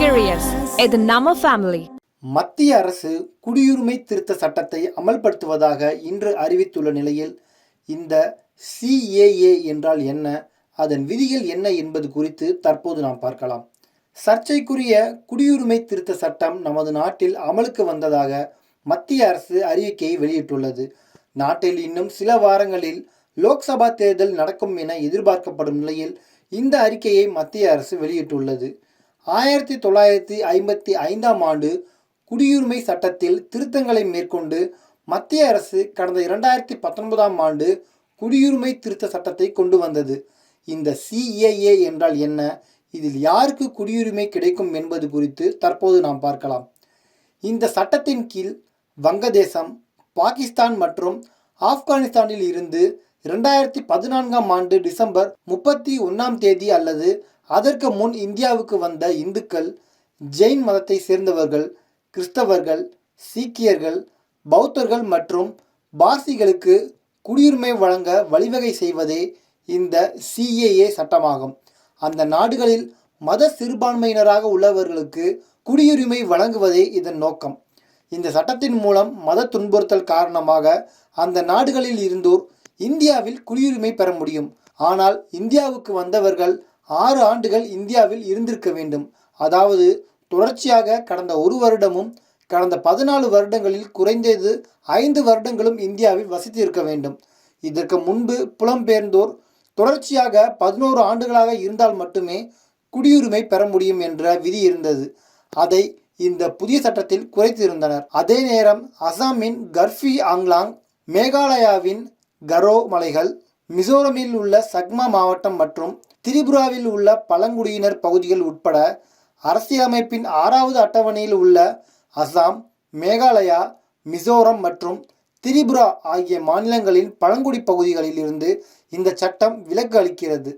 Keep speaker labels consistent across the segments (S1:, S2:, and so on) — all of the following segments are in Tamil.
S1: Girius, இது நம்ம ஃபேமிலி.
S2: மத்திய அரசு குடியுரிமை திருத்த சட்டத்தை அமல்படுத்துவதாக இன்று அறிவித்துள்ள நிலையில் இந்த CAA என்றால் என்ன, அதன் விதிகள் என்ன என்பது குறித்து தற்போது நாம் பார்க்கலாம். சர்ச்சைக்குரிய குடியுரிமை திருத்த சட்டம் நமது நாட்டில் அமலுக்கு வந்ததாக மத்திய அரசு அறிவிக்கையை வெளியிட்டுள்ளது. நாட்டில் இன்னும் சில வாரங்களில் லோக்சபா தேர்தல் நடக்கும் என எதிர்பார்க்கப்படும் நிலையில் இந்த அறிக்கையை மத்திய அரசு வெளியிட்டுள்ளது. 1955ஆம் ஆண்டு குடியுரிமை சட்டத்தில் திருத்தங்களை மேற்கொண்டு மத்திய அரசு கடந்த 2019ஆம் ஆண்டு குடியுரிமை திருத்த சட்டத்தை கொண்டு வந்தது. இந்த CAA என்றால் என்ன, இதில் யாருக்கு குடியுரிமை கிடைக்கும் என்பது குறித்து தற்போது நாம் பார்க்கலாம். இந்த சட்டத்தின் கீழ் வங்கதேசம், பாகிஸ்தான் மற்றும் ஆப்கானிஸ்தானில் இருந்து 2014ஆம் ஆண்டு டிசம்பர் 31ஆம் தேதி அல்லது அதற்கு முன் இந்தியாவுக்கு வந்த இந்துக்கள், ஜெயின் மதத்தை சேர்ந்தவர்கள், கிறிஸ்தவர்கள், சீக்கியர்கள், பௌத்தர்கள் மற்றும் பார்சிகளுக்கு குடியுரிமை வழங்க வழிவகை செய்வதே இந்த CAA சட்டமாகும். அந்த நாடுகளில் மத சிறுபான்மையினராக உள்ளவர்களுக்கு குடியுரிமை வழங்குவதே இதன் நோக்கம். இந்த சட்டத்தின் மூலம் மத துன்புறுத்தல் காரணமாக அந்த நாடுகளில் இருந்தோர் இந்தியாவில் குடியுரிமை பெற முடியும். ஆனால் இந்தியாவுக்கு வந்தவர்கள் 6 ஆண்டுகள் இந்தியாவில் இருந்திருக்க வேண்டும். அதாவது தொடர்ச்சியாக கடந்த 1 வருடமும் கடந்த 14 வருடங்களில் குறைந்தது 5 வருடங்களும் இந்தியாவில் வசித்திருக்க வேண்டும். இதற்கு முன்பு புலம்பெயர்ந்தோர் தொடர்ச்சியாக 11 ஆண்டுகளாக இருந்தால் மட்டுமே குடியுரிமை பெற முடியும் என்ற விதி இருந்தது. அதை இந்த புதிய சட்டத்தில் குறைத்திருந்தனர். அதே நேரம் அசாமின் கர்பி ஆங்லாங், மேகாலயாவின் கரோ மலைகள், மிசோரமில் உள்ள சக்மா மாவட்டம் மற்றும் திரிபுராவில் உள்ள பழங்குடியினர் பகுதிகள் உட்பட அரசியலமைப்பின் 6வது அட்டவணையில் உள்ள அசாம், மேகாலயா, மிசோரம் மற்றும் திரிபுரா ஆகிய மாநிலங்களின் பழங்குடி பகுதிகளில் இருந்து இந்த சட்டம் விலக்கு அளிக்கிறது.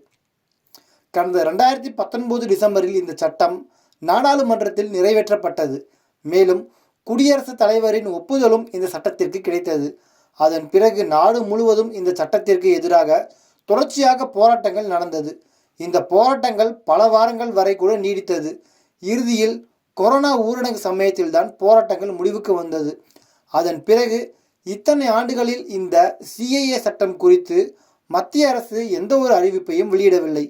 S2: கடந்த 2019 டிசம்பரில் இந்த சட்டம் நாடாளுமன்றத்தில் நிறைவேற்றப்பட்டது. மேலும் குடியரசுத் தலைவரின் ஒப்புதலும் இந்த சட்டத்திற்கு கிடைத்தது. அதன் பிறகு நாடு முழுவதும் இந்த சட்டத்திற்கு எதிராக தொடர்ச்சியாக போராட்டங்கள் நடந்தது. இந்த போராட்டங்கள் பல வாரங்கள் வரை கூட நீடித்தது. இறுதியில் கொரோனா ஊரடங்கு சமயத்தில்தான் போராட்டங்கள் முடிவுக்கு வந்தது. அதன் பிறகு இத்தனை ஆண்டுகளில் இந்த CAA சட்டம் குறித்து மத்திய அரசு எந்த ஒரு அறிவிப்பையும் வெளியிடவில்லை.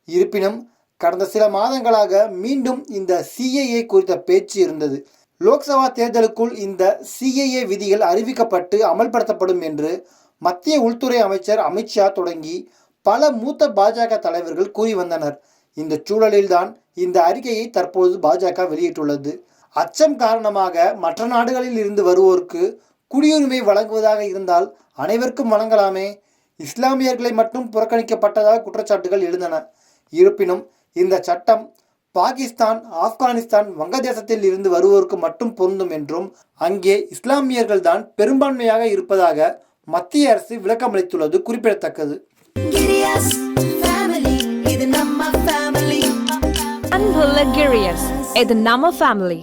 S2: இருப்பினும் கடந்த சில மாதங்களாக மீண்டும் இந்த CAA குறித்த பேச்சு இருந்தது. லோக்சபா தேர்தலுக்குள் இந்த CAA விதிகள் அறிவிக்கப்பட்டு அமல்படுத்தப்படும் என்று மத்திய உள்துறை அமைச்சர் அமித்ஷா தொடங்கி பல மூத்த பாஜக தலைவர்கள் கூறி வந்தனர். இந்த சூழலில்தான் இந்த அறிக்கையை தற்போது பாஜக வெளியிட்டுள்ளது. அச்சம் காரணமாக மற்ற நாடுகளில் இருந்து வருவோருக்கு குடியுரிமை வழங்குவதாக இருந்தால் அனைவருக்கும் வழங்கலாமே, இஸ்லாமியர்களை மட்டும் புறக்கணிக்கப்பட்டதாக குற்றச்சாட்டுகள் எழுந்தன. இருப்பினும் இந்த சட்டம் பாகிஸ்தான், ஆப்கானிஸ்தான், வங்கதேசத்தில் இருந்து வருவோருக்கு மட்டும் பொருந்தும் என்றும் அங்கே இஸ்லாமியர்கள் தான் பெரும்பான்மையாக இருப்பதாக மத்திய அரசு விளக்கமளித்துள்ளது குறிப்பிடத்தக்கது.
S1: அன்புள்ள Girius, இது நம்ம ஃபேமிலி.